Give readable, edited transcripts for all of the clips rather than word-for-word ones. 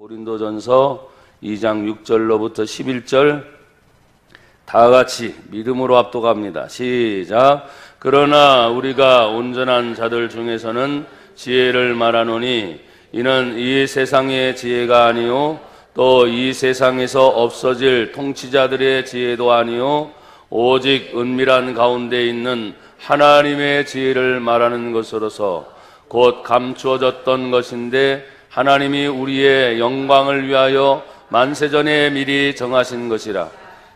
고린도전서 2장 6절로부터 11절 다 같이 믿음으로 압독합니다. 시작. 그러나 우리가 온전한 자들 중에서는 지혜를 말하노니 이는 이 세상의 지혜가 아니요 또 이 세상에서 없어질 통치자들의 지혜도 아니요 오직 은밀한 가운데 있는 하나님의 지혜를 말하는 것으로서 곧 감추어졌던 것인데 하나님이 우리의 영광을 위하여 만세전에 미리 정하신 것이라.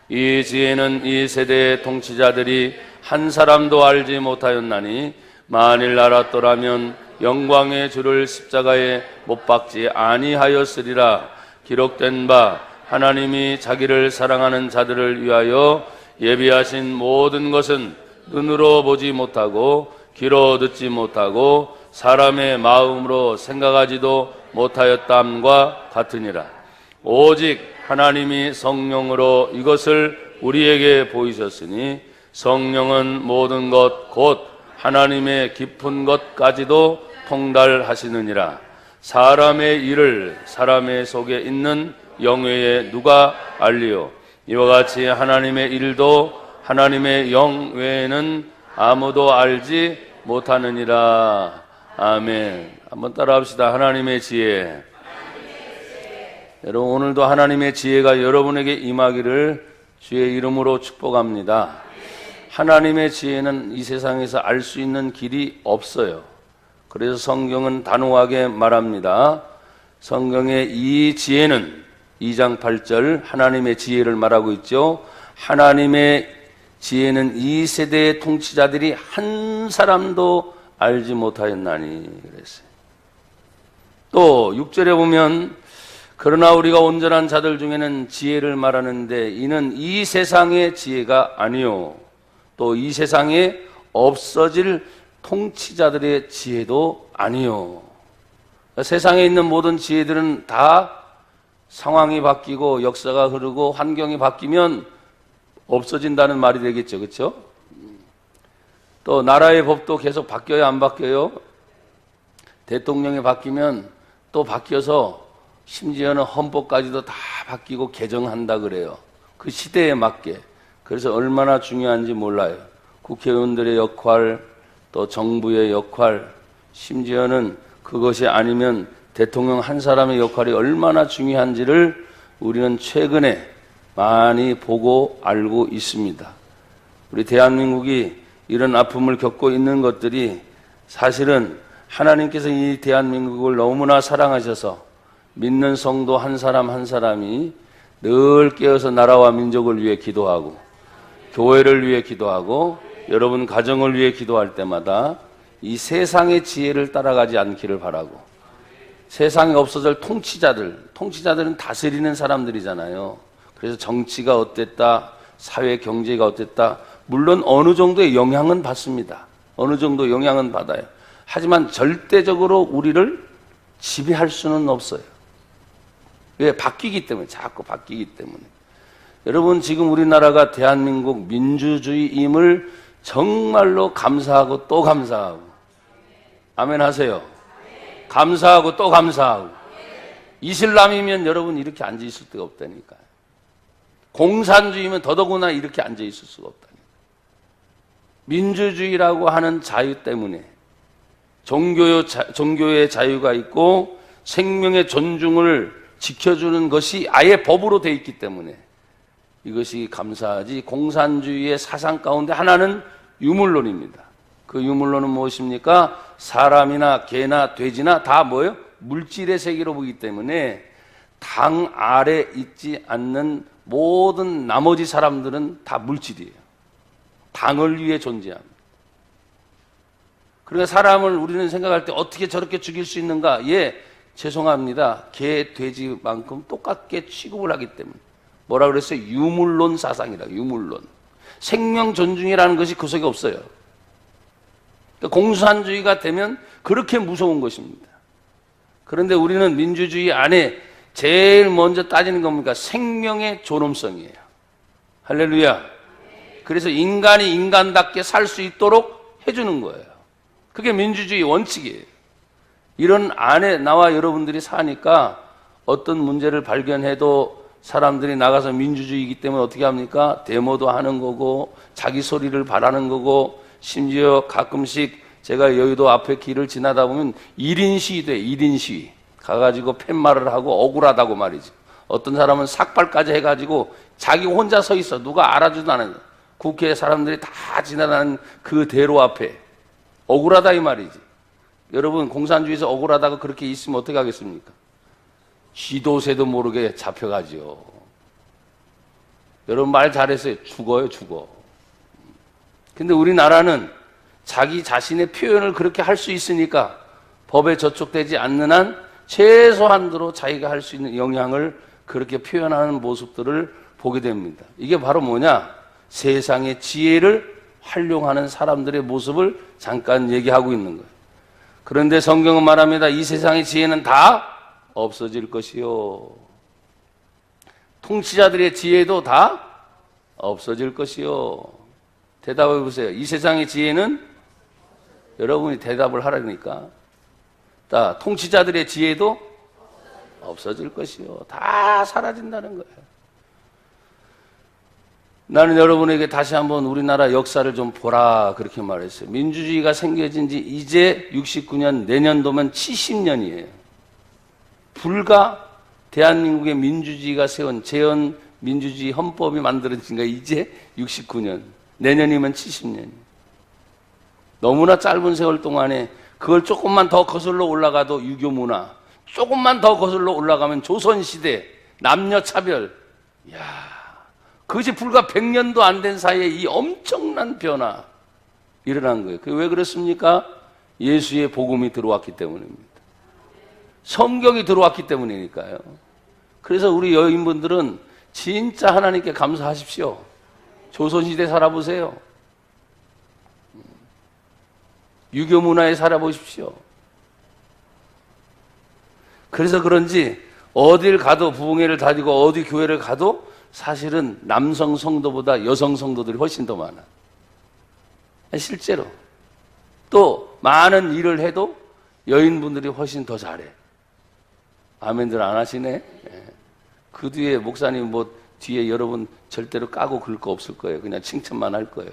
이 지혜는 이 세대의 통치자들이 한 사람도 알지 못하였나니 만일 알았더라면 영광의 주를 십자가에 못 박지 아니하였으리라. 기록된 바 하나님이 자기를 사랑하는 자들을 위하여 예비하신 모든 것은 눈으로 보지 못하고 귀로 듣지 못하고 사람의 마음으로 생각하지도 못하였담과 같으니라. 오직 하나님이 성령으로 이것을 우리에게 보이셨으니 성령은 모든 것 곧 하나님의 깊은 것까지도 통달하시느니라. 사람의 일을 사람의 속에 있는 영외에 누가 알리요? 이와 같이 하나님의 일도 하나님의 영 외에는 아무도 알지 못하느니라. 아멘. 한번 따라합시다. 하나님의 지혜. 여러분, 오늘도 하나님의 지혜가 여러분에게 임하기를 주의 이름으로 축복합니다. 하나님의 지혜는 이 세상에서 알 수 있는 길이 없어요. 그래서 성경은 단호하게 말합니다. 성경의 이 지혜는 2장 8절 하나님의 지혜를 말하고 있죠. 하나님의 지혜는 이 세대의 통치자들이 한 사람도 알지 못하였나니 그랬어요. 또 6절에 보면 그러나 우리가 온전한 자들 중에는 지혜를 말하는데 이는 이 세상의 지혜가 아니요 또 이 세상에 없어질 통치자들의 지혜도 아니요. 세상에 있는 모든 지혜들은 다 상황이 바뀌고 역사가 흐르고 환경이 바뀌면 없어진다는 말이 되겠죠. 그렇죠? 또 나라의 법도 계속 바뀌어요, 안 바뀌어요? 대통령이 바뀌면 또 바뀌어서 심지어는 헌법까지도 다 바뀌고 개정한다 그래요. 그 시대에 맞게. 그래서 얼마나 중요한지 몰라요. 국회의원들의 역할, 또 정부의 역할, 심지어는 그것이 아니면 대통령 한 사람의 역할이 얼마나 중요한지를 우리는 최근에 많이 보고 알고 있습니다. 우리 대한민국이 이런 아픔을 겪고 있는 것들이 사실은 하나님께서 이 대한민국을 너무나 사랑하셔서 믿는 성도 한 사람 한 사람이 늘 깨어서 나라와 민족을 위해 기도하고 교회를 위해 기도하고 여러분 가정을 위해 기도할 때마다 이 세상의 지혜를 따라가지 않기를 바라고 세상에 없어질 통치자들은 다스리는 사람들이잖아요. 그래서 정치가 어땠다, 사회 경제가 어땠다, 물론 어느 정도의 영향은 받습니다. 어느 정도 영향은 받아요. 하지만 절대적으로 우리를 지배할 수는 없어요. 왜? 바뀌기 때문에, 자꾸 바뀌기 때문에. 여러분, 지금 우리나라가 대한민국 민주주의임을 정말로 감사하고 또 감사하고. 아멘 하세요. 감사하고 또 감사하고. 이슬람이면 여러분 이렇게 앉아있을 데가 없다니까요. 공산주의면 더더구나 이렇게 앉아있을 수가 없다니까요. 민주주의라고 하는 자유 때문에 종교의 자유가 있고 생명의 존중을 지켜주는 것이 아예 법으로 되어 있기 때문에 이것이 감사하지. 공산주의의 사상 가운데 하나는 유물론입니다. 그 유물론은 무엇입니까? 사람이나 개나 돼지나 다 뭐예요? 물질의 세계로 보기 때문에 당 아래 있지 않는 모든 나머지 사람들은 다 물질이에요. 당을 위해 존재합니다. 그러니까 사람을 우리는 생각할 때 어떻게 저렇게 죽일 수 있는가? 예, 죄송합니다. 개, 돼지만큼 똑같게 취급을 하기 때문에. 뭐라 그랬어요? 유물론 사상이라. 유물론. 생명 존중이라는 것이 그 속에 없어요. 그러니까 공산주의가 되면 그렇게 무서운 것입니다. 그런데 우리는 민주주의 안에 제일 먼저 따지는 겁니까? 생명의 존엄성이에요. 할렐루야. 그래서 인간이 인간답게 살 수 있도록 해주는 거예요. 그게 민주주의 원칙이에요. 이런 안에 나와 여러분들이 사니까 어떤 문제를 발견해도 사람들이 나가서 민주주의이기 때문에 어떻게 합니까? 데모도 하는 거고 자기 소리를 바라는 거고, 심지어 가끔씩 제가 여의도 앞에 길을 지나다 보면 1인 시위돼. 1인 시위 가가지고 팻말을 하고 억울하다고 말이죠. 어떤 사람은 삭발까지 해가지고 자기 혼자 서 있어. 누가 알아주지도 않아요. 국회 사람들이 다 지나가는 그 대로 앞에 억울하다 이 말이지. 여러분, 공산주의에서 억울하다가 그렇게 있으면 어떻게 하겠습니까? 쥐도새도 모르게 잡혀가지요. 여러분 말 잘했어요. 죽어요, 죽어. 근데 우리나라는 자기 자신의 표현을 그렇게 할 수 있으니까 법에 저촉되지 않는 한 최소한도로 자기가 할 수 있는 영향을 그렇게 표현하는 모습들을 보게 됩니다. 이게 바로 뭐냐? 세상의 지혜를 활용하는 사람들의 모습을 잠깐 얘기하고 있는 거예요. 그런데 성경은 말합니다. 이 세상의 지혜는 다 없어질 것이요. 통치자들의 지혜도 다 없어질 것이요. 대답해 보세요. 이 세상의 지혜는, 여러분이 대답을 하라니까. 자, 통치자들의 지혜도 없어질 것이요. 다 사라진다는 거예요. 나는 여러분에게 다시 한번 우리나라 역사를 좀 보라 그렇게 말했어요. 민주주의가 생겨진 지 이제 69년, 내년도면 70년이에요. 불과 대한민국의 민주주의가 세운 재헌 민주주의 헌법이 만들어진 거 이제 69년, 내년이면 70년. 너무나 짧은 세월 동안에 그걸 조금만 더 거슬러 올라가도 유교 문화, 조금만 더 거슬러 올라가면 조선시대, 남녀차별, 그것이 불과 100년도 안 된 사이에 이 엄청난 변화 일어난 거예요. 그게 왜 그렇습니까? 예수의 복음이 들어왔기 때문입니다. 성경이 들어왔기 때문이니까요. 그래서 우리 여인분들은 진짜 하나님께 감사하십시오. 조선시대 살아보세요. 유교 문화에 살아보십시오. 그래서 그런지 어딜 가도, 부흥회를 다니고 어디 교회를 가도 사실은 남성 성도보다 여성 성도들이 훨씬 더 많아. 실제로. 또 많은 일을 해도 여인분들이 훨씬 더 잘해. 아멘들 안 하시네? 그 뒤에 목사님 뭐 뒤에 여러분 절대로 까고 그럴 거 없을 거예요. 그냥 칭찬만 할 거예요.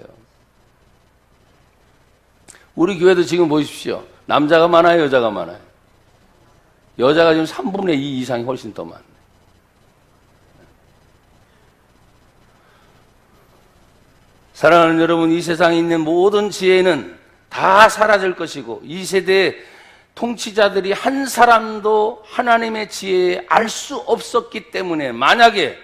우리 교회도 지금 보십시오. 남자가 많아요, 여자가 많아요? 여자가 지금 3분의 2 이상이 훨씬 더 많아요. 사랑하는 여러분, 이 세상에 있는 모든 지혜는 다 사라질 것이고, 이 세대의 통치자들이 한 사람도 하나님의 지혜에 알 수 없었기 때문에, 만약에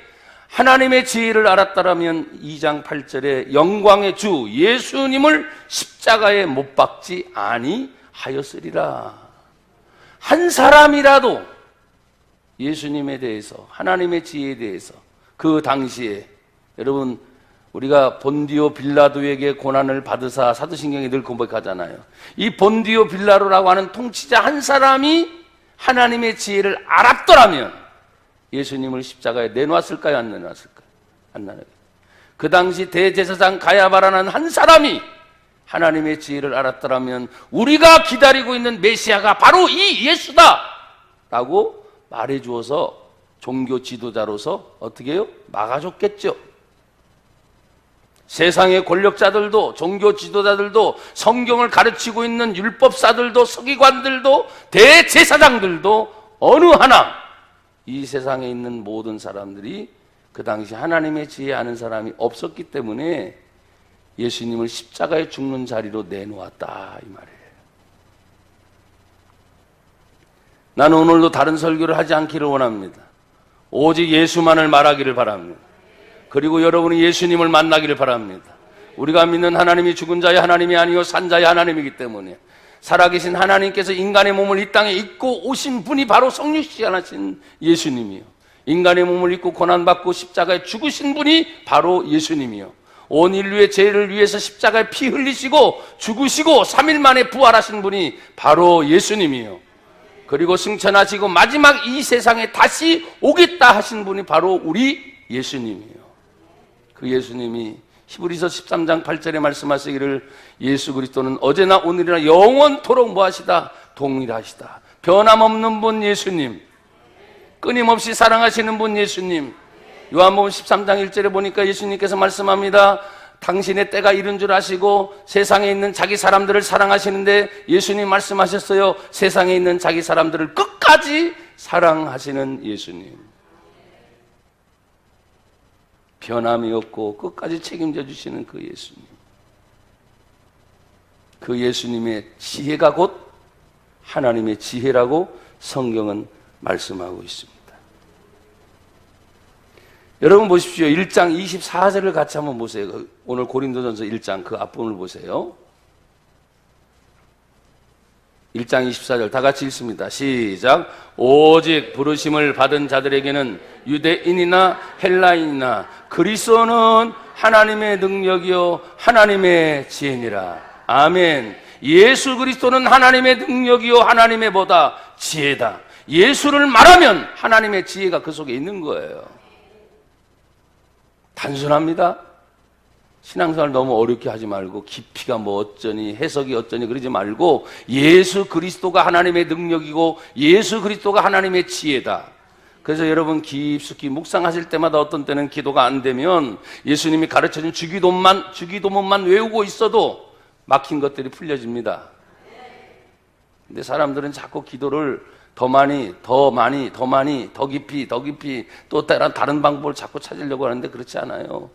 하나님의 지혜를 알았다면 2장 8절에 영광의 주 예수님을 십자가에 못 박지 아니하였으리라. 한 사람이라도 예수님에 대해서, 하나님의 지혜에 대해서 그 당시에, 여러분 우리가 본디오 빌라도에게 고난을 받으사 사도신경에 늘 고백하잖아요. 이 본디오 빌라도라고 하는 통치자 한 사람이 하나님의 지혜를 알았더라면 예수님을 십자가에 내놨을까요? 안 내놨을까요? 안 내놨어요. 그 당시 대제사장 가야바라는 한 사람이 하나님의 지혜를 알았더라면 우리가 기다리고 있는 메시아가 바로 이 예수다! 라고 말해 주어서 종교 지도자로서 어떻게 해요? 막아줬겠죠. 세상의 권력자들도, 종교 지도자들도, 성경을 가르치고 있는 율법사들도, 서기관들도, 대제사장들도 어느 하나 이 세상에 있는 모든 사람들이 그 당시 하나님의 지혜 아는 사람이 없었기 때문에 예수님을 십자가에 죽는 자리로 내놓았다 이 말이에요. 나는 오늘도 다른 설교를 하지 않기를 원합니다. 오직 예수만을 말하기를 바랍니다. 그리고 여러분이 예수님을 만나기를 바랍니다. 우리가 믿는 하나님이 죽은 자의 하나님이 아니요 산 자의 하나님이기 때문에 살아계신 하나님께서 인간의 몸을 이 땅에 입고 오신 분이 바로 성육신하신 예수님이요, 인간의 몸을 입고 고난받고 십자가에 죽으신 분이 바로 예수님이요, 온 인류의 죄를 위해서 십자가에 피 흘리시고 죽으시고 3일 만에 부활하신 분이 바로 예수님이요, 그리고 승천하시고 마지막 이 세상에 다시 오겠다 하신 분이 바로 우리 예수님이요. 그 예수님이 히브리서 13장 8절에 말씀하시기를 예수 그리스도는 어제나 오늘이나 영원토록 뭐하시다? 동일하시다. 변함없는 분 예수님. 끊임없이 사랑하시는 분 예수님. 요한복음 13장 1절에 보니까 예수님께서 말씀합니다. 당신의 때가 이른 줄 아시고 세상에 있는 자기 사람들을 사랑하시는데 예수님 말씀하셨어요. 세상에 있는 자기 사람들을 끝까지 사랑하시는 예수님. 변함이 없고 끝까지 책임져 주시는 그 예수님. 그 예수님의 지혜가 곧 하나님의 지혜라고 성경은 말씀하고 있습니다. 여러분 보십시오. 1장 24절을 같이 한번 보세요. 오늘 고린도전서 1장 그 앞부분을 보세요. 1장 24절 다 같이 읽습니다. 시작. 오직 부르심을 받은 자들에게는 유대인이나 헬라인이나 그리스도는 하나님의 능력이요 하나님의 지혜니라. 아멘. 예수 그리스도는 하나님의 능력이요 하나님의 보다 지혜다. 예수를 말하면 하나님의 지혜가 그 속에 있는 거예요. 단순합니다. 신앙생활 너무 어렵게 하지 말고 깊이가 뭐 어쩌니 해석이 어쩌니 그러지 말고 예수 그리스도가 하나님의 능력이고 예수 그리스도가 하나님의 지혜다. 그래서 여러분 깊숙이 묵상하실 때마다 어떤 때는 기도가 안 되면 예수님이 가르쳐준 주기도문만 외우고 있어도 막힌 것들이 풀려집니다. 근데 사람들은 자꾸 기도를 더 많이, 더 깊이, 또 다른 방법을 자꾸 찾으려고 하는데 그렇지 않아요.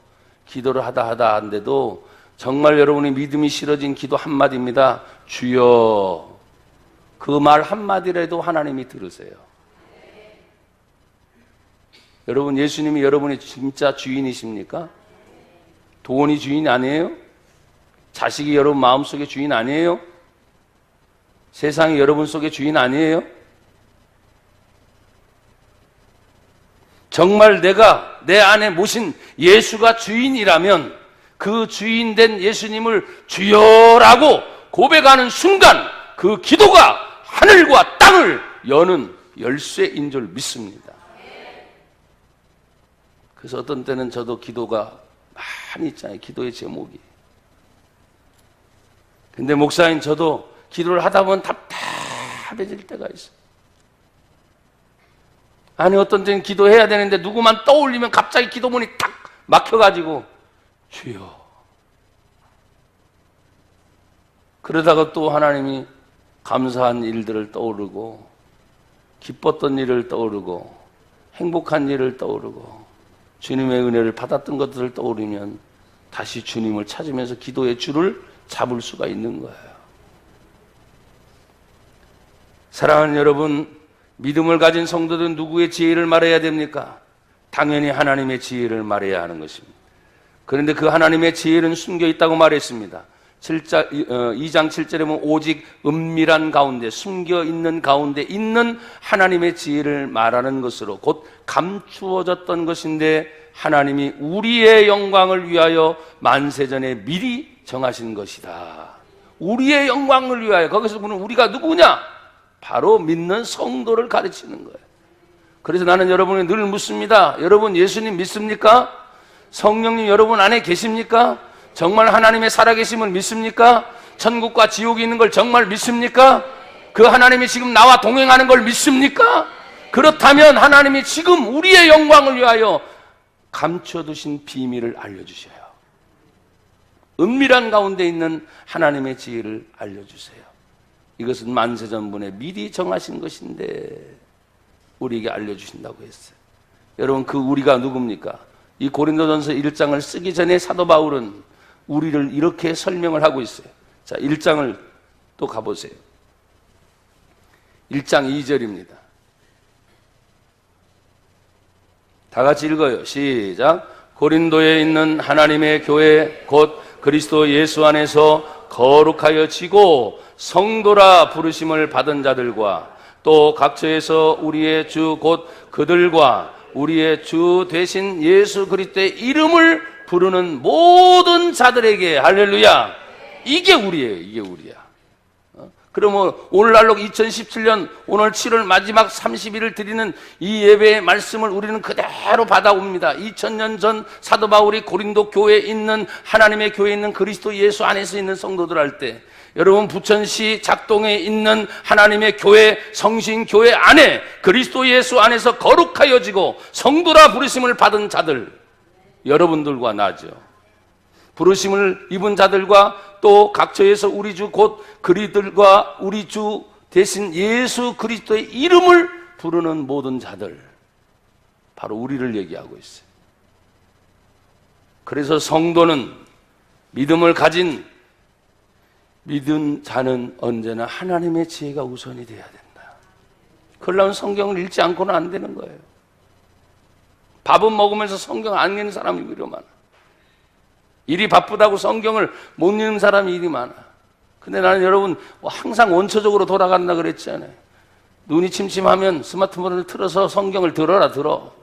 기도를 하다 한데도 정말 여러분의 믿음이 실어진 기도 한마디입니다. 주여. 그 말 한마디라도 하나님이 들으세요. 여러분, 예수님이 여러분의 진짜 주인이십니까? 돈이 주인 아니에요? 자식이 여러분 마음속에 주인 아니에요? 세상이 여러분 속에 주인 아니에요? 정말 내가 내 안에 모신 예수가 주인이라면 그 주인된 예수님을 주여라고 고백하는 순간 그 기도가 하늘과 땅을 여는 열쇠인 줄 믿습니다. 그래서 어떤 때는 저도 기도가 많이 있잖아요. 기도의 제목이. 근데 목사님 저도 기도를 하다 보면 답답해질 때가 있어요. 아니 어떤 때는 기도해야 되는데 누구만 떠올리면 갑자기 기도문이 탁 막혀가지고 주여. 그러다가 또 하나님이 감사한 일들을 떠오르고 기뻤던 일을 떠오르고 행복한 일을 떠오르고 주님의 은혜를 받았던 것들을 떠오르면 다시 주님을 찾으면서 기도의 줄을 잡을 수가 있는 거예요. 사랑하는 여러분, 믿음을 가진 성도들은 누구의 지혜를 말해야 됩니까? 당연히 하나님의 지혜를 말해야 하는 것입니다. 그런데 그 하나님의 지혜는 숨겨 있다고 말했습니다. 2장 7절에 보면 오직 은밀한 가운데 숨겨 있는 가운데 있는 하나님의 지혜를 말하는 것으로 곧 감추어졌던 것인데 하나님이 우리의 영광을 위하여 만세전에 미리 정하신 것이다. 우리의 영광을 위하여. 거기서 보면 우리가 누구냐? 바로 믿는 성도를 가르치는 거예요. 그래서 나는 여러분이 늘 묻습니다. 여러분 예수님 믿습니까? 성령님 여러분 안에 계십니까? 정말 하나님의 살아계심을 믿습니까? 천국과 지옥이 있는 걸 정말 믿습니까? 그 하나님이 지금 나와 동행하는 걸 믿습니까? 그렇다면 하나님이 지금 우리의 영광을 위하여 감춰두신 비밀을 알려주셔요. 은밀한 가운데 있는 하나님의 지혜를 알려주세요. 이것은 만세전분에 미리 정하신 것인데 우리에게 알려주신다고 했어요. 여러분 그 우리가 누굽니까? 이 고린도전서 1장을 쓰기 전에 사도 바울은 우리를 이렇게 설명을 하고 있어요. 자, 1장을 또 가보세요. 1장 2절입니다. 다 같이 읽어요. 시작. 고린도에 있는 하나님의 교회 곧 그리스도 예수 안에서 거룩하여 지고 성도라 부르심을 받은 자들과 또 각처에서 우리의 주 곧 그들과 우리의 주 되신 예수 그리스도의 이름을 부르는 모든 자들에게 할렐루야. 이게 우리예요. 이게 우리야. 그러면 오늘날로 2017년 오늘 7월 마지막 30일을 드리는 이 예배의 말씀을 우리는 그대로 받아옵니다. 2000년 전 사도 바울이 고린도 교회에 있는 하나님의 교회에 있는 그리스도 예수 안에서 있는 성도들 할 때, 여러분 부천시 작동에 있는 하나님의 교회 성신교회 안에 그리스도 예수 안에서 거룩하여지고 성도라 부르심을 받은 자들, 여러분들과 나죠. 부르심을 입은 자들과 또 각처에서 우리 주 곧 그리들과 우리 주 대신 예수 그리스도의 이름을 부르는 모든 자들, 바로 우리를 얘기하고 있어요. 그래서 성도는 믿음을 가진 믿은 자는 언제나 하나님의 지혜가 우선이 돼야 된다. 그러려면 성경을 읽지 않고는 안 되는 거예요. 밥은 먹으면서 성경 안 읽는 사람이 오히려 많아. 일이 바쁘다고 성경을 못 읽는 사람이 일이 많아. 근데 나는 여러분 항상 원초적으로 돌아간다 그랬잖아요. 눈이 침침하면 스마트폰을 틀어서 성경을 들어.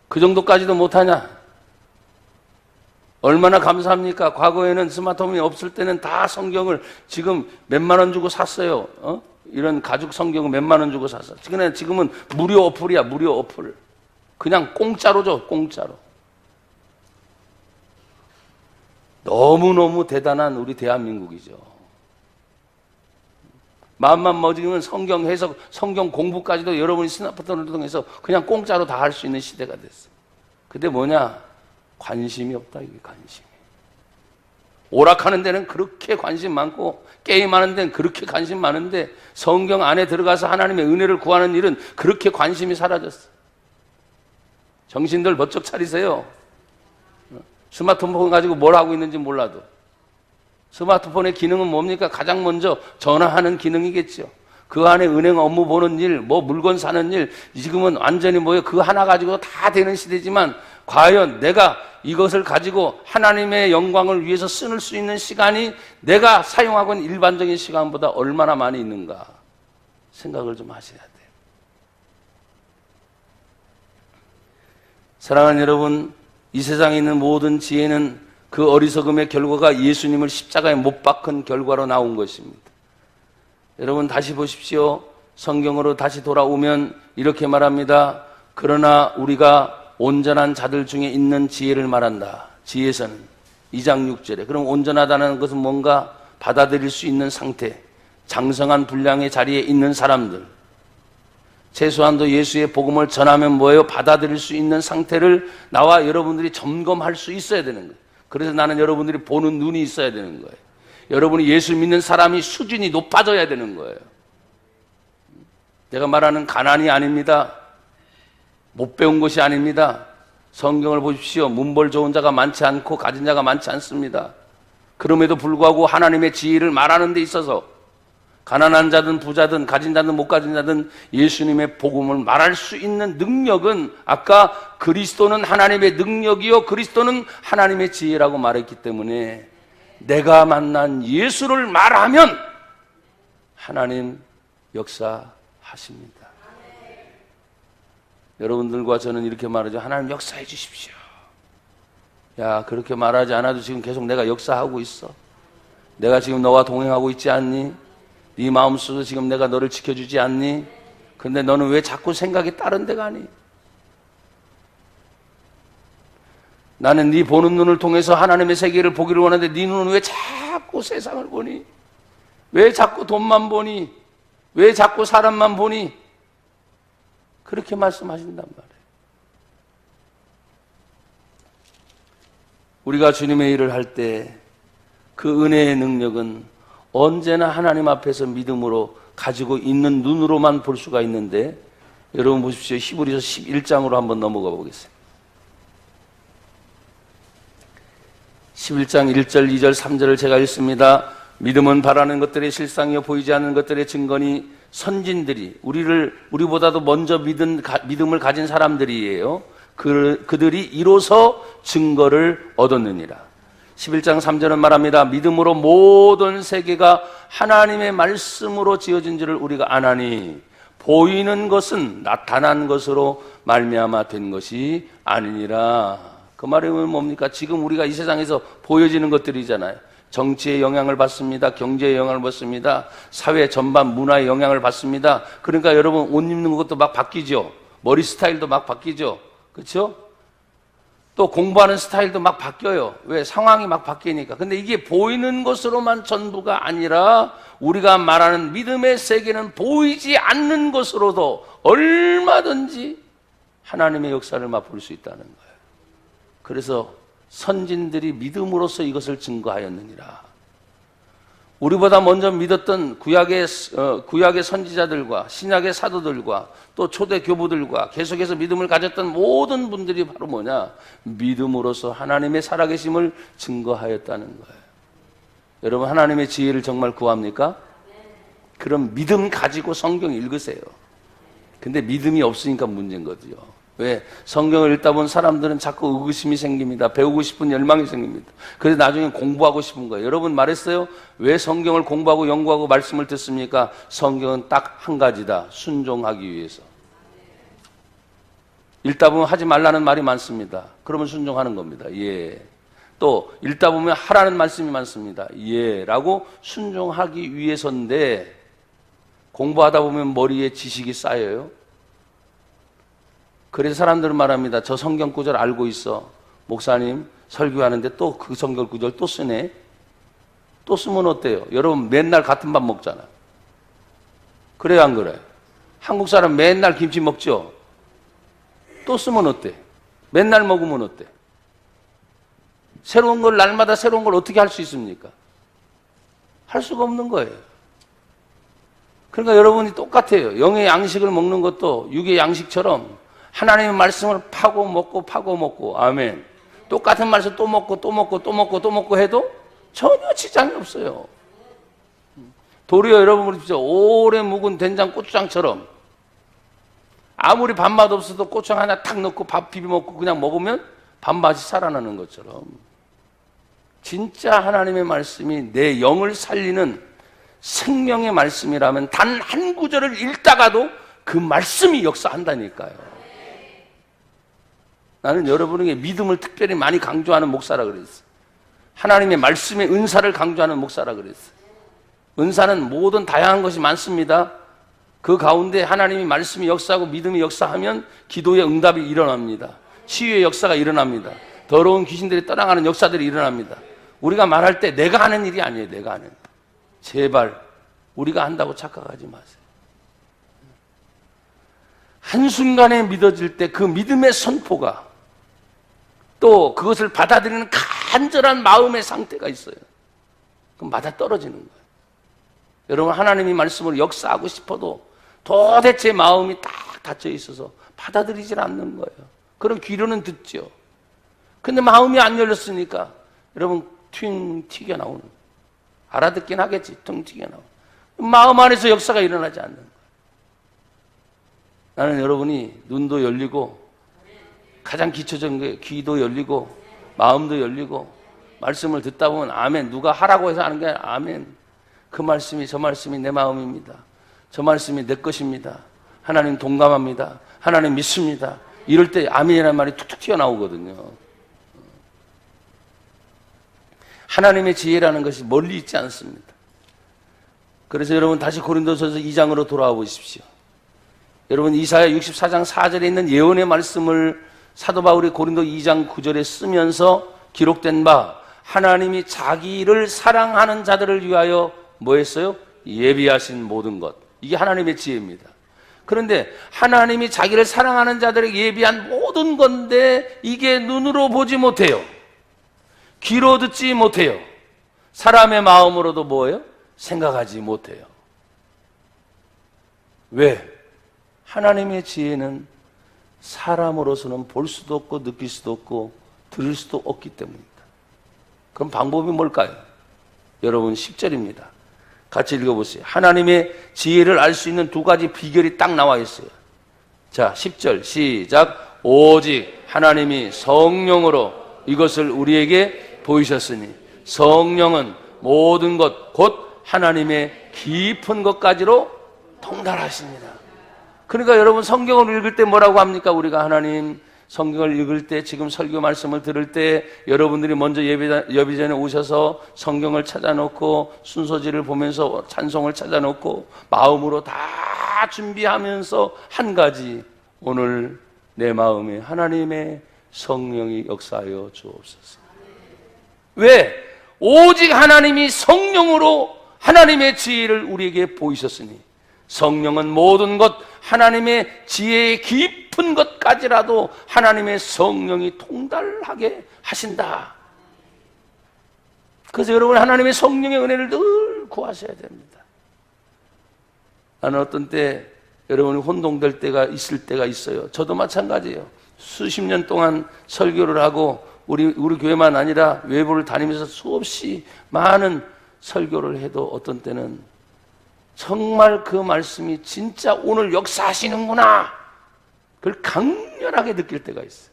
그 정도까지도 못하냐? 얼마나 감사합니까? 과거에는 스마트폰이 없을 때는 다 성경을 지금 몇만 원 주고 샀어요. 이런 가죽 성경을 몇만 원 주고 샀어. 지금은 무료 어플이야, 무료 어플. 그냥 공짜로 줘, 공짜로. 너무너무 대단한 우리 대한민국이죠. 마음만 먹으면 성경 해석, 성경 공부까지도 여러분이 스마트폰을 통해서 그냥 공짜로 다 할 수 있는 시대가 됐어. 근데 뭐냐? 관심이 없다, 이게 관심이. 오락하는 데는 그렇게 관심 많고, 게임하는 데는 그렇게 관심 많은데, 성경 안에 들어가서 하나님의 은혜를 구하는 일은 그렇게 관심이 사라졌어. 정신들 번쩍 차리세요. 스마트폰 가지고 뭘 하고 있는지 몰라도. 스마트폰의 기능은 뭡니까? 가장 먼저 전화하는 기능이겠죠. 그 안에 은행 업무 보는 일, 뭐 물건 사는 일, 지금은 완전히 뭐예요? 그 하나 가지고 다 되는 시대지만, 과연 내가 이것을 가지고 하나님의 영광을 위해서 쓸 수 있는 시간이 내가 사용하고 있는 일반적인 시간보다 얼마나 많이 있는가 생각을 좀 하셔야 돼요. 사랑하는 여러분, 이 세상에 있는 모든 지혜는 그 어리석음의 결과가 예수님을 십자가에 못 박은 결과로 나온 것입니다. 여러분 다시 보십시오. 성경으로 다시 돌아오면 이렇게 말합니다. 그러나 우리가 온전한 자들 중에 있는 지혜를 말한다. 지혜서는 2장 6절에. 그럼 온전하다는 것은 뭔가? 받아들일 수 있는 상태, 장성한 분량의 자리에 있는 사람들, 최소한도 예수의 복음을 전하면 뭐예요? 받아들일 수 있는 상태를 나와 여러분들이 점검할 수 있어야 되는 거예요. 그래서 나는 여러분들이 보는 눈이 있어야 되는 거예요. 여러분이 예수 믿는 사람이 수준이 높아져야 되는 거예요. 내가 말하는 가난이 아닙니다. 못 배운 것이 아닙니다. 성경을 보십시오. 문벌 좋은 자가 많지 않고 가진 자가 많지 않습니다. 그럼에도 불구하고 하나님의 지혜를 말하는 데 있어서 가난한 자든 부자든 가진 자든 못 가진 자든 예수님의 복음을 말할 수 있는 능력은, 아까 그리스도는 하나님의 능력이요 그리스도는 하나님의 지혜라고 말했기 때문에 내가 만난 예수를 말하면 하나님 역사하십니다. 여러분들과 저는 이렇게 말하죠. 하나님 역사해 주십시오. 야, 그렇게 말하지 않아도 지금 계속 내가 역사하고 있어. 내가 지금 너와 동행하고 있지 않니? 네 마음속에서 지금 내가 너를 지켜주지 않니? 근데 너는 왜 자꾸 생각이 다른 데 가니? 나는 네 보는 눈을 통해서 하나님의 세계를 보기를 원하는데 네 눈은 왜 자꾸 세상을 보니? 왜 자꾸 돈만 보니? 왜 자꾸 사람만 보니? 그렇게 말씀하신단 말이에요. 우리가 주님의 일을 할 때 그 은혜의 능력은 언제나 하나님 앞에서 믿음으로 가지고 있는 눈으로만 볼 수가 있는데, 여러분 보십시오. 히브리서 11장으로 한번 넘어가 보겠습니다. 11장 1절, 2절, 3절을 제가 읽습니다. 믿음은 바라는 것들의 실상이요 보이지 않는 것들의 증거니 선진들이, 우리보다도 먼저 믿음을 가진 사람들이에요. 그들이 이로써 증거를 얻었느니라. 11장 3절은 말합니다. 믿음으로 모든 세계가 하나님의 말씀으로 지어진 줄을 우리가 아나니 보이는 것은 나타난 것으로 말미암아 된 것이 아니니라. 그 말은 뭡니까? 지금 우리가 이 세상에서 보여지는 것들이잖아요. 정치의 영향을 받습니다. 경제의 영향을 받습니다. 사회 전반 문화의 영향을 받습니다. 그러니까 여러분 옷 입는 것도 막 바뀌죠. 머리 스타일도 막 바뀌죠. 그렇죠? 또 공부하는 스타일도 막 바뀌어요. 왜? 상황이 막 바뀌니까. 근데 이게 보이는 것으로만 전부가 아니라 우리가 말하는 믿음의 세계는 보이지 않는 것으로도 얼마든지 하나님의 역사를 맛볼 수 있다는 거예요. 그래서 선진들이 믿음으로써 이것을 증거하였느니라. 우리보다 먼저 믿었던 구약의 선지자들과 신약의 사도들과 또 초대 교부들과 계속해서 믿음을 가졌던 모든 분들이 바로 뭐냐? 믿음으로써 하나님의 살아계심을 증거하였다는 거예요. 여러분, 하나님의 지혜를 정말 구합니까? 그럼 믿음 가지고 성경 읽으세요. 근데 믿음이 없으니까 문제인 거죠. 왜? 성경을 읽다 본 사람들은 자꾸 의구심이 생깁니다. 배우고 싶은 열망이 생깁니다. 그래서 나중에 공부하고 싶은 거예요. 여러분 말했어요. 왜 성경을 공부하고 연구하고 말씀을 듣습니까? 성경은 딱 한 가지다. 순종하기 위해서. 읽다 보면 하지 말라는 말이 많습니다. 그러면 순종하는 겁니다. 예. 또 읽다 보면 하라는 말씀이 많습니다. 예. 라고 순종하기 위해서인데 공부하다 보면 머리에 지식이 쌓여요. 그래서 사람들은 말합니다. 저 성경 구절 알고 있어. 목사님 설교하는데 또 그 성경 구절 또 쓰네. 또 쓰면 어때요? 여러분 맨날 같은 밥 먹잖아. 그래요, 안 그래요? 한국 사람 맨날 김치 먹죠? 또 쓰면 어때? 맨날 먹으면 어때? 새로운 걸 날마다 새로운 걸 어떻게 할 수 있습니까? 할 수가 없는 거예요. 그러니까 여러분이 똑같아요. 영의 양식을 먹는 것도 육의 양식처럼 하나님의 말씀을 파고 먹고 아멘. 똑같은 말씀 또 먹고 해도 전혀 지장이 없어요. 도리어 여러분 보십시오. 오래 묵은 된장 고추장처럼 아무리 밥맛 없어도 고추장 하나 탁 넣고 밥 비벼 먹고 그냥 먹으면 밥맛이 살아나는 것처럼 진짜 하나님의 말씀이 내 영을 살리는 생명의 말씀이라면 단 한 구절을 읽다가도 그 말씀이 역사한다니까요. 나는 여러분에게 믿음을 특별히 많이 강조하는 목사라 그랬어. 하나님의 말씀의 은사를 강조하는 목사라 그랬어. 은사는 모든 다양한 것이 많습니다. 그 가운데 하나님이 말씀이 역사하고 믿음이 역사하면 기도의 응답이 일어납니다. 치유의 역사가 일어납니다. 더러운 귀신들이 떠나가는 역사들이 일어납니다. 우리가 말할 때 내가 하는 일이 아니에요. 내가 하는. 제발 우리가 한다고 착각하지 마세요. 한순간에 믿어질 때 그 믿음의 선포가 또 그것을 받아들이는 간절한 마음의 상태가 있어요. 그럼 맞아 떨어지는 거예요. 여러분 하나님이 말씀을 역사하고 싶어도 도대체 마음이 딱 닫혀 있어서 받아들이질 않는 거예요. 그럼 귀로는 듣죠. 근데 마음이 안 열렸으니까 여러분 튕 튀겨나오는 거예요. 알아듣긴 하겠지. 튕 튀겨나오는 거예요. 마음 안에서 역사가 일어나지 않는 거예요. 나는 여러분이 눈도 열리고 가장 기초적인 게 귀도 열리고 마음도 열리고 말씀을 듣다 보면 아멘. 누가 하라고 해서 하는 게 아니라 아멘. 그 말씀이 저 말씀이 내 마음입니다. 저 말씀이 내 것입니다. 하나님 동감합니다. 하나님 믿습니다. 이럴 때 아멘이라는 말이 툭툭 튀어나오거든요. 하나님의 지혜라는 것이 멀리 있지 않습니다. 그래서 여러분 다시 고린도전서 2장으로 돌아와 보십시오. 여러분 이사야 64장 4절에 있는 예언의 말씀을 사도 바울이 고린도 2장 9절에 쓰면서 기록된 바 하나님이 자기를 사랑하는 자들을 위하여 뭐 했어요? 예비하신 모든 것. 이게 하나님의 지혜입니다. 그런데 하나님이 자기를 사랑하는 자들에게 예비한 모든 건데 이게 눈으로 보지 못해요. 귀로 듣지 못해요. 사람의 마음으로도 뭐예요? 생각하지 못해요. 왜? 하나님의 지혜는 사람으로서는 볼 수도 없고 느낄 수도 없고 들을 수도 없기 때문입니다. 그럼 방법이 뭘까요? 여러분 10절입니다. 같이 읽어보세요. 하나님의 지혜를 알 수 있는 두 가지 비결이 딱 나와 있어요. 자, 10절 시작. 오직 하나님이 성령으로 이것을 우리에게 보이셨으니 성령은 모든 것 곧 하나님의 깊은 것까지로 통달하십니다. 그러니까 여러분 성경을 읽을 때 뭐라고 합니까? 우리가 하나님 성경을 읽을 때, 지금 설교 말씀을 들을 때 여러분들이 먼저 예배 전에 오셔서 성경을 찾아놓고 순서지를 보면서 찬송을 찾아놓고 마음으로 다 준비하면서 한 가지, 오늘 내 마음에 하나님의 성령이 역사하여 주옵소서. 왜? 오직 하나님이 성령으로 하나님의 지혜를 우리에게 보이셨으니, 성령은 모든 것, 하나님의 지혜의 깊은 것까지라도 하나님의 성령이 통달하게 하신다. 그래서 여러분, 하나님의 성령의 은혜를 늘 구하셔야 됩니다. 나는 어떤 때 여러분이 혼동될 때가 있을 때가 있어요. 저도 마찬가지예요. 수십 년 동안 설교를 하고 우리 교회만 아니라 외부를 다니면서 수없이 많은 설교를 해도 어떤 때는 정말 그 말씀이 진짜 오늘 역사하시는구나, 그걸 강렬하게 느낄 때가 있어요.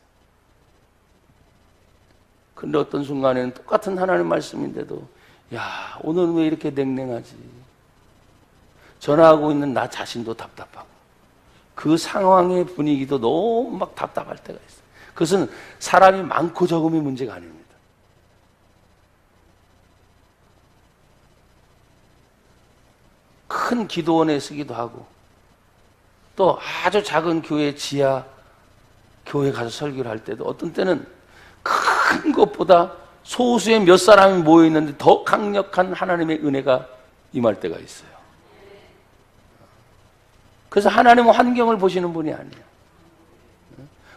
근데 어떤 순간에는 똑같은 하나님 말씀인데도, 야, 오늘은 왜 이렇게 냉랭하지? 전화하고 있는 나 자신도 답답하고 그 상황의 분위기도 너무 막 답답할 때가 있어요. 그것은 사람이 많고 적음이 문제가 아닙니다. 큰 기도원에 쓰기도 하고, 또 아주 작은 교회 지하 교회 가서 설교를 할 때도 어떤 때는 큰 것보다 소수의 몇 사람이 모여있는데 더 강력한 하나님의 은혜가 임할 때가 있어요. 그래서 하나님은 환경을 보시는 분이 아니에요.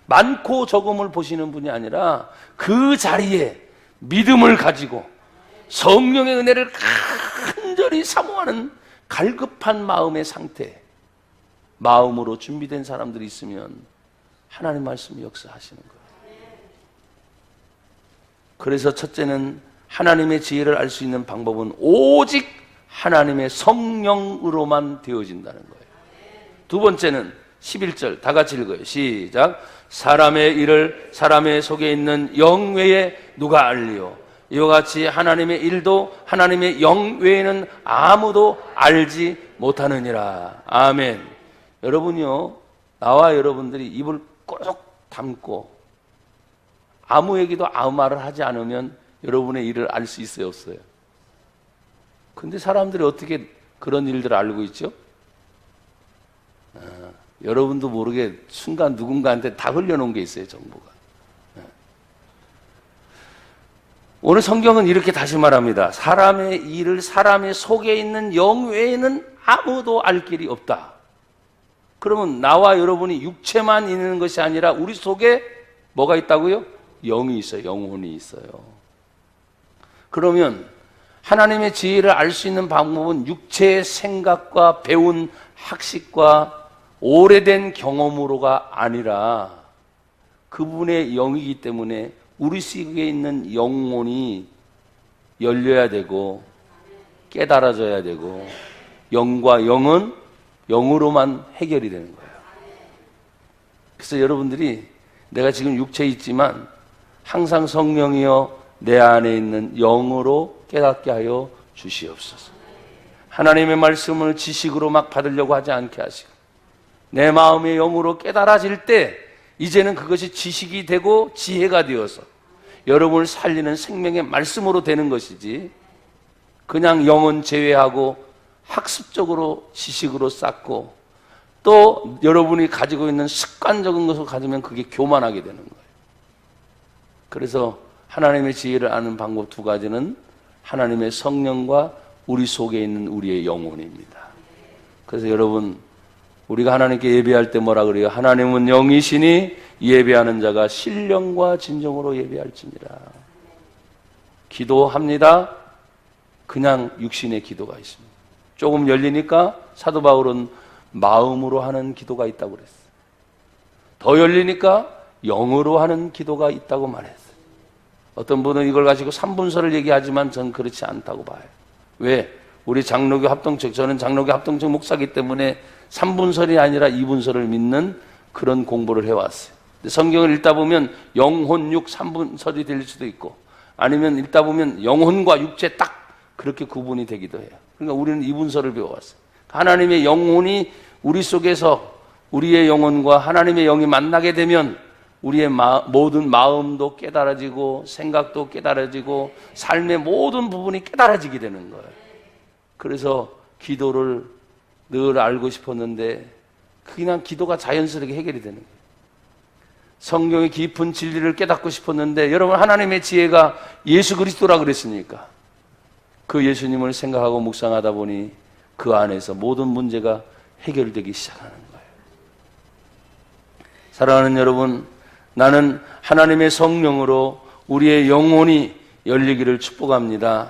많고 적음을 보시는 분이 아니라 그 자리에 믿음을 가지고 성령의 은혜를 간절히 사모하는 갈급한 마음의 상태, 마음으로 준비된 사람들이 있으면 하나님 말씀이 역사하시는 거예요. 그래서 첫째는 하나님의 지혜를 알 수 있는 방법은 오직 하나님의 성령으로만 되어진다는 거예요. 두 번째는 11절 다 같이 읽어요. 시작. 사람의 일을 사람의 속에 있는 영 외에 누가 알리요? 이와 같이 하나님의 일도 하나님의 영 외에는 아무도 알지 못하느니라. 아멘. 여러분요, 나와 여러분들이 입을 꼭 담고 아무에게도 아무 말을 하지 않으면 여러분의 일을 알 수 있어요, 없어요? 근데 사람들이 어떻게 그런 일들을 알고 있죠? 여러분도 모르게 순간 누군가한테 다 흘려놓은 게 있어요, 정보가. 오늘 성경은 이렇게 다시 말합니다. 사람의 일을 사람의 속에 있는 영 외에는 아무도 알 길이 없다. 그러면 나와 여러분이 육체만 있는 것이 아니라 우리 속에 뭐가 있다고요? 영이 있어요. 영혼이 있어요. 그러면 하나님의 지혜를 알 수 있는 방법은 육체의 생각과 배운 학식과 오래된 경험으로가 아니라 그분의 영이기 때문에 우리 속에 있는 영혼이 열려야 되고 깨달아져야 되고, 영과 영은 영으로만 해결이 되는 거예요. 그래서 여러분들이 내가 지금 육체에 있지만 항상 성령이여 내 안에 있는 영으로 깨닫게 하여 주시옵소서. 하나님의 말씀을 지식으로 막 받으려고 하지 않게 하시고 내 마음의 영으로 깨달아질 때 이제는 그것이 지식이 되고 지혜가 되어서 여러분을 살리는 생명의 말씀으로 되는 것이지, 그냥 영은 제외하고 학습적으로 지식으로 쌓고 또 여러분이 가지고 있는 습관적인 것을 가지면 그게 교만하게 되는 거예요. 그래서 하나님의 지혜를 아는 방법 두 가지는 하나님의 성령과 우리 속에 있는 우리의 영혼입니다. 그래서 여러분, 우리가 하나님께 예배할 때 뭐라 그래요? 하나님은 영이시니 예배하는 자가 신령과 진정으로 예배할지니라. 기도합니다. 그냥 육신의 기도가 있습니다. 조금 열리니까 사도 바울은 마음으로 하는 기도가 있다고 그랬어요. 더 열리니까 영으로 하는 기도가 있다고 말했어요. 어떤 분은 이걸 가지고 삼분설을 얘기하지만 전 그렇지 않다고 봐요. 왜? 우리 장로교 합동체, 저는 장로교 합동체 목사이기 때문에 3분설이 아니라 2분설을 믿는 그런 공부를 해왔어요. 성경을 읽다 보면 영혼, 육, 3분설이 될 수도 있고, 아니면 읽다 보면 영혼과 육체 딱 그렇게 구분이 되기도 해요. 그러니까 우리는 2분설을 배워왔어요. 하나님의 영혼이 우리 속에서 우리의 영혼과 하나님의 영이 만나게 되면 우리의 모든 마음도 깨달아지고 생각도 깨달아지고 삶의 모든 부분이 깨달아지게 되는 거예요. 그래서 기도를 늘 알고 싶었는데 그냥 기도가 자연스럽게 해결이 되는 거예요. 성경의 깊은 진리를 깨닫고 싶었는데 여러분, 하나님의 지혜가 예수 그리스도라 그랬으니까 그 예수님을 생각하고 묵상하다 보니 그 안에서 모든 문제가 해결되기 시작하는 거예요. 사랑하는 여러분, 나는 하나님의 성령으로 우리의 영혼이 열리기를 축복합니다.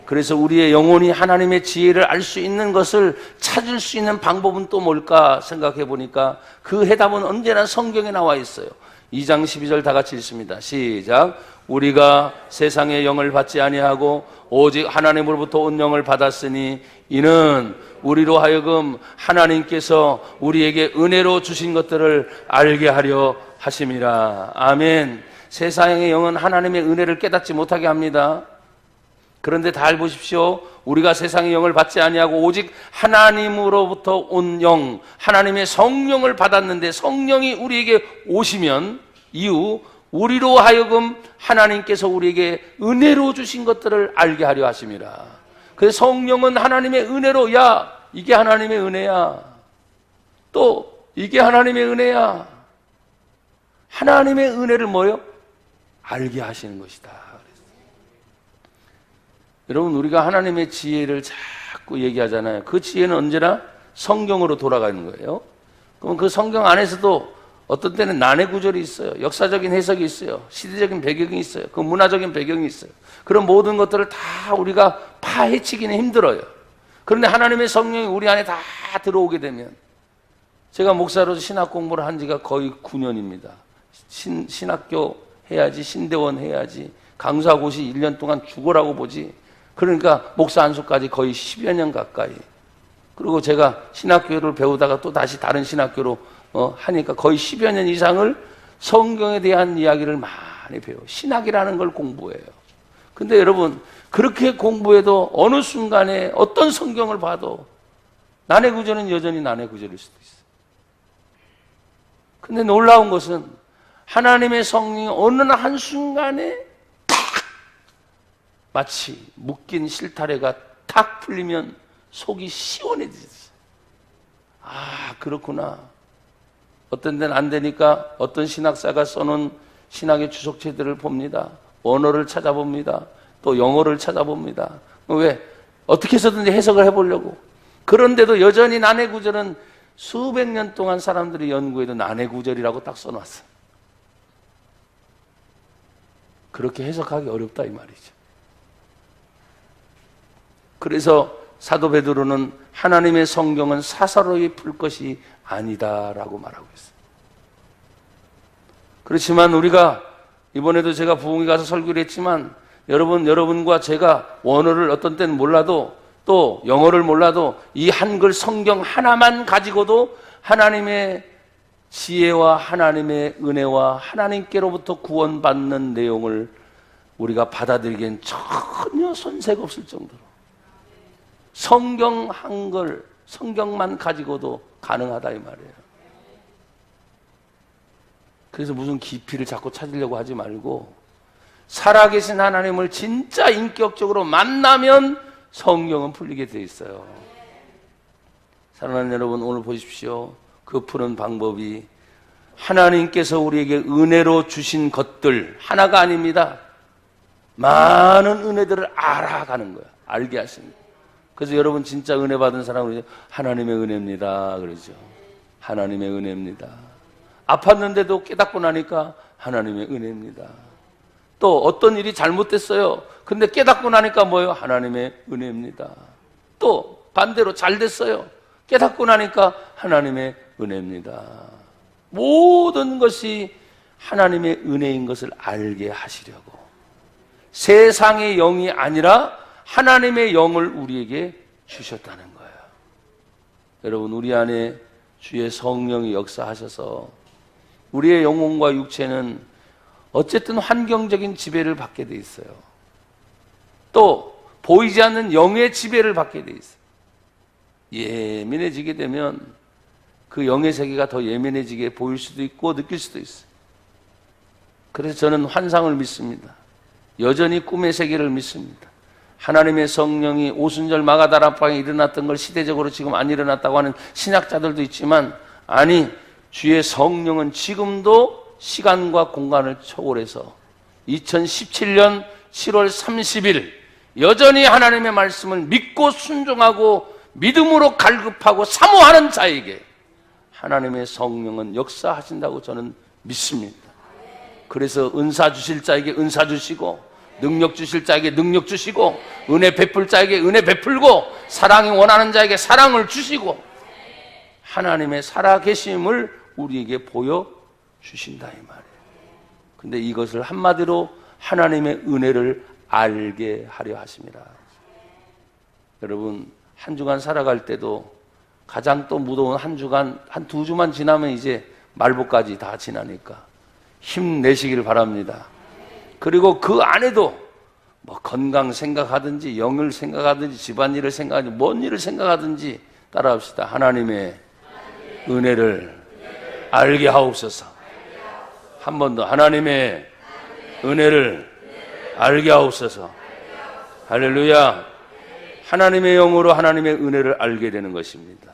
그래서 우리의 영혼이 하나님의 지혜를 알 수 있는 것을 찾을 수 있는 방법은 또 뭘까 생각해 보니까 그 해답은 언제나 성경에 나와 있어요. 2장 12절 다 같이 읽습니다. 시작. 우리가 세상의 영을 받지 아니하고 오직 하나님으로부터 온 영을 받았으니 이는 우리로 하여금 하나님께서 우리에게 은혜로 주신 것들을 알게 하려 하심이라. 아멘. 세상의 영은 하나님의 은혜를 깨닫지 못하게 합니다. 그런데 잘 보십시오. 우리가 세상의 영을 받지 아니하고 오직 하나님으로부터 온 영, 하나님의 성령을 받았는데 성령이 우리에게 오시면 이후 우리로 하여금 하나님께서 우리에게 은혜로 주신 것들을 알게 하려 하심이라. 그래서 성령은 하나님의 은혜로, 야, 이게 하나님의 은혜야. 또 이게 하나님의 은혜야. 하나님의 은혜를 뭐요? 알게 하시는 것이다. 여러분, 우리가 하나님의 지혜를 자꾸 얘기하잖아요. 그 지혜는 언제나 성경으로 돌아가는 거예요. 그럼 그 성경 안에서도 어떤 때는 난해 구절이 있어요. 역사적인 해석이 있어요. 시대적인 배경이 있어요. 그 문화적인 배경이 있어요. 그런 모든 것들을 다 우리가 파헤치기는 힘들어요. 그런데 하나님의 성령이 우리 안에 다 들어오게 되면, 제가 목사로서 신학 공부를 한 지가 거의 9년입니다. 신학교 해야지, 신대원 해야지, 강사고시 1년 동안 죽으라고 보지. 그러니까 목사 안수까지 거의 10여 년 가까이. 그리고 제가 신학교를 배우다가 또 다시 다른 신학교로 하니까 거의 10여 년 이상을 성경에 대한 이야기를 많이 배워요. 신학이라는 걸 공부해요. 근데 여러분, 그렇게 공부해도 어느 순간에 어떤 성경을 봐도 난해 구절은 여전히 난해 구절일 수도 있어요. 근데 놀라운 것은 하나님의 성령이 어느 한순간에 마치 묶인 실타래가 탁 풀리면 속이 시원해지지. 아, 그렇구나. 어떤 데는 안 되니까 어떤 신학사가 써놓은 신학의 주석체들을 봅니다. 언어를 찾아봅니다. 또 영어를 찾아봅니다. 왜? 어떻게 해서든지 해석을 해보려고. 그런데도 여전히 난해 구절은 수백 년 동안 사람들이 연구해도 난해 구절이라고 딱 써놨어요. 그렇게 해석하기 어렵다 이 말이죠. 그래서 사도 베드로는 하나님의 성경은 사사로이 풀 것이 아니다라고 말하고 있어요. 그렇지만 우리가 이번에도 제가 부흥회 가서 설교를 했지만 여러분과 제가 원어를 어떤 때는 몰라도 또 영어를 몰라도 이 한글 성경 하나만 가지고도 하나님의 지혜와 하나님의 은혜와 하나님께로부터 구원받는 내용을 우리가 받아들이기엔 전혀 손색 없을 정도로 성경 한글, 성경만 가지고도 가능하다 이 말이에요. 그래서 무슨 깊이를 자꾸 찾으려고 하지 말고 살아계신 하나님을 진짜 인격적으로 만나면 성경은 풀리게 돼 있어요. 사랑하는 여러분, 오늘 보십시오. 그 푸는 방법이 하나님께서 우리에게 은혜로 주신 것들 하나가 아닙니다. 많은 은혜들을 알아가는 거야. 알게 하십니다. 그래서 여러분 진짜 은혜 받은 사람은 하나님의 은혜입니다 그러죠. 하나님의 은혜입니다. 아팠는데도 깨닫고 나니까 하나님의 은혜입니다. 또 어떤 일이 잘못됐어요. 근데 깨닫고 나니까 뭐예요? 하나님의 은혜입니다. 또 반대로 잘 됐어요. 깨닫고 나니까 하나님의 은혜입니다. 모든 것이 하나님의 은혜인 것을 알게 하시려고 세상의 영이 아니라 하나님의 영을 우리에게 주셨다는 거예요. 여러분, 우리 안에 주의 성령이 역사하셔서 우리의 영혼과 육체는 어쨌든 환경적인 지배를 받게 돼 있어요. 또 보이지 않는 영의 지배를 받게 돼 있어요. 예민해지게 되면 그 영의 세계가 더 예민해지게 보일 수도 있고 느낄 수도 있어요. 그래서 저는 환상을 믿습니다. 여전히 꿈의 세계를 믿습니다. 하나님의 성령이 오순절 마가다락방에 일어났던 걸 시대적으로 지금 안 일어났다고 하는 신학자들도 있지만, 아니, 주의 성령은 지금도 시간과 공간을 초월해서 2017년 7월 30일 여전히 하나님의 말씀을 믿고 순종하고 믿음으로 갈급하고 사모하는 자에게 하나님의 성령은 역사하신다고 저는 믿습니다. 그래서 은사 주실 자에게 은사 주시고, 능력 주실 자에게 능력 주시고, 은혜 베풀 자에게 은혜 베풀고, 사랑이 원하는 자에게 사랑을 주시고, 하나님의 살아계심을 우리에게 보여주신다 이 말이에요. 근데 이것을 한마디로 하나님의 은혜를 알게 하려 하심이라. 여러분, 한 주간 살아갈 때도 가장 또 무더운 한 주간, 한 두 주만 지나면 이제 말복까지 다 지나니까 힘내시기를 바랍니다. 그리고 그 안에도 뭐 건강 생각하든지 영을 생각하든지 집안일을 생각하든지 뭔 일을 생각하든지 따라합시다. 하나님의 은혜를 알게 하옵소서. 한 번 더. 하나님의 은혜를 알게 하옵소서. 할렐루야. 하나님의 영으로 하나님의 은혜를 알게 되는 것입니다.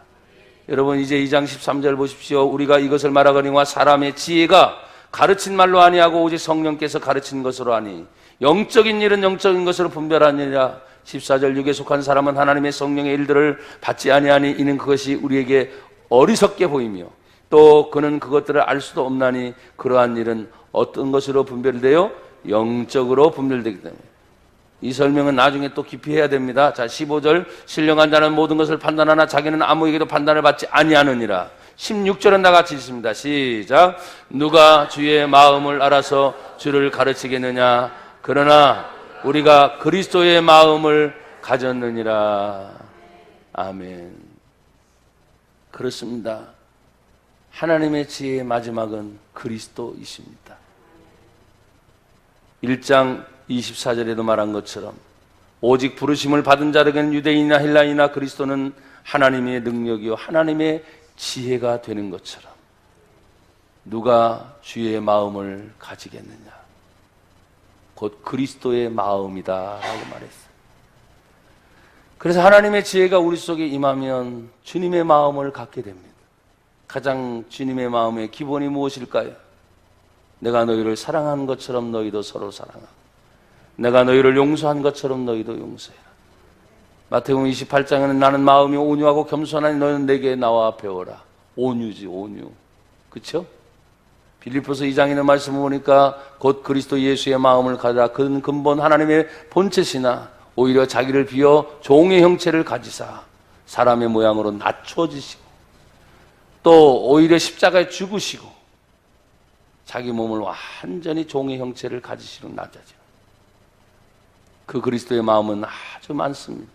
여러분, 이제 2장 13절 보십시오. 우리가 이것을 말하거니와 사람의 지혜가 가르친 말로 아니하고 오직 성령께서 가르친 것으로 하니 영적인 일은 영적인 것으로 분별하니라. 14절 육에 속한 사람은 하나님의 성령의 일들을 받지 아니하니 이는 그것이 우리에게 어리석게 보이며 또 그는 그것들을 알 수도 없나니 그러한 일은 어떤 것으로 분별되어 영적으로 분별되기 때문에. 이 설명은 나중에 또 깊이 해야 됩니다. 자, 15절 신령한 자는 모든 것을 판단하나 자기는 아무에게도 판단을 받지 아니하느니라. 16절은 나같이 있습니다. 시작. 누가 주의 마음을 알아서 주를 가르치겠느냐. 그러나 우리가 그리스도의 마음을 가졌느니라. 아멘. 그렇습니다. 하나님의 지혜의 마지막은 그리스도이십니다. 1장 24절에도 말한 것처럼 오직 부르심을 받은 자에게는 유대인이나 헬라인이나 그리스도는 하나님의 능력이요 하나님의 지혜가 되는 것처럼 누가 주의 마음을 가지겠느냐. 곧 그리스도의 마음이다 라고 말했어요. 그래서 하나님의 지혜가 우리 속에 임하면 주님의 마음을 갖게 됩니다. 가장 주님의 마음의 기본이 무엇일까요? 내가 너희를 사랑한 것처럼 너희도 서로 사랑하고 내가 너희를 용서한 것처럼 너희도 용서해라. 마태복음 28장에는 나는 마음이 온유하고 겸손하니 너희는 내게 나와 배워라. 온유지, 온유. 그렇죠? 빌립보서 2장에 말씀을 보니까 곧 그리스도 예수의 마음을 가져라. 그는 근본 하나님의 본체시나 오히려 자기를 비워 종의 형체를 가지사 사람의 모양으로 낮춰지시고 또 오히려 십자가에 죽으시고 자기 몸을 완전히 종의 형체를 가지시고 낮아지고. 그 그리스도의 마음은 아주 많습니다.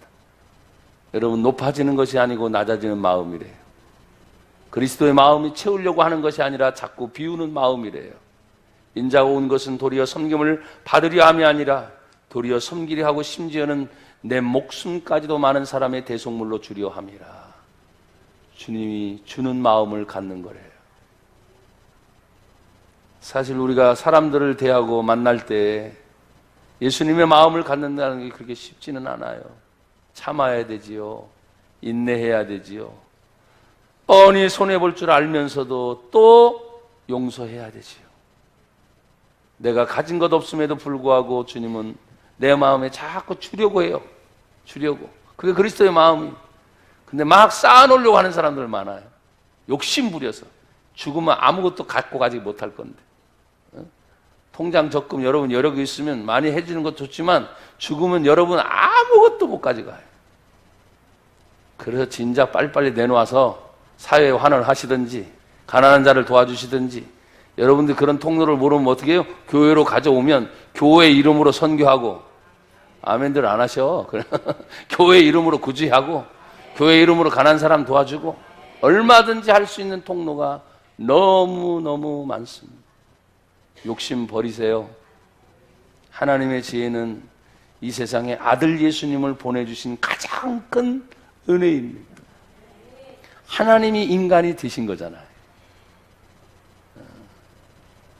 여러분, 높아지는 것이 아니고 낮아지는 마음이래요. 그리스도의 마음이 채우려고 하는 것이 아니라 자꾸 비우는 마음이래요. 인자가 온 것은 도리어 섬김을 받으려 함이 아니라 도리어 섬기려 하고 심지어는 내 목숨까지도 많은 사람의 대속물로 주려 함이라. 주님이 주는 마음을 갖는 거래요. 사실 우리가 사람들을 대하고 만날 때 예수님의 마음을 갖는다는 게 그렇게 쉽지는 않아요. 참아야 되지요. 인내해야 되지요. 뻔히 손해볼 줄 알면서도 또 용서해야 되지요. 내가 가진 것 없음에도 불구하고 주님은 내 마음에 자꾸 주려고 해요. 주려고. 그게 그리스도의 마음이에요. 근데 막 쌓아놓으려고 하는 사람들 많아요. 욕심 부려서. 죽으면 아무것도 갖고 가지 못할 건데. 통장 적금 여러분 여러 개 있으면 많이 해주는 것도 좋지만 죽으면 여러분 아무것도 못 가져가요. 그래서 진작 빨리빨리 내놓아서 사회에 환원을 하시든지 가난한 자를 도와주시든지. 여러분들 그런 통로를 모르면 어떻게 해요? 교회로 가져오면 교회 이름으로 선교하고. 아멘들 안 하셔. 교회 이름으로 구제하고 교회 이름으로 가난한 사람 도와주고 얼마든지 할 수 있는 통로가 너무너무 많습니다. 욕심 버리세요. 하나님의 지혜는 이 세상에 아들 예수님을 보내주신 가장 큰 은혜입니다. 하나님이 인간이 되신 거잖아요.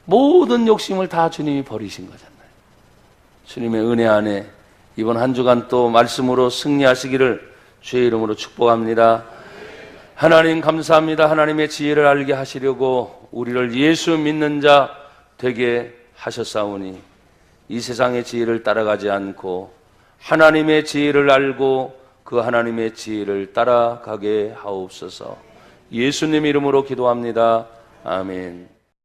모든 욕심을 다 주님이 버리신 거잖아요. 주님의 은혜 안에 이번 한 주간 또 말씀으로 승리하시기를 주의 이름으로 축복합니다. 하나님 감사합니다. 하나님의 지혜를 알게 하시려고 우리를 예수 믿는 자 되게 하셨사오니 이 세상의 지혜를 따라가지 않고 하나님의 지혜를 알고 그 하나님의 지혜를 따라가게 하옵소서. 예수님 이름으로 기도합니다. 아멘.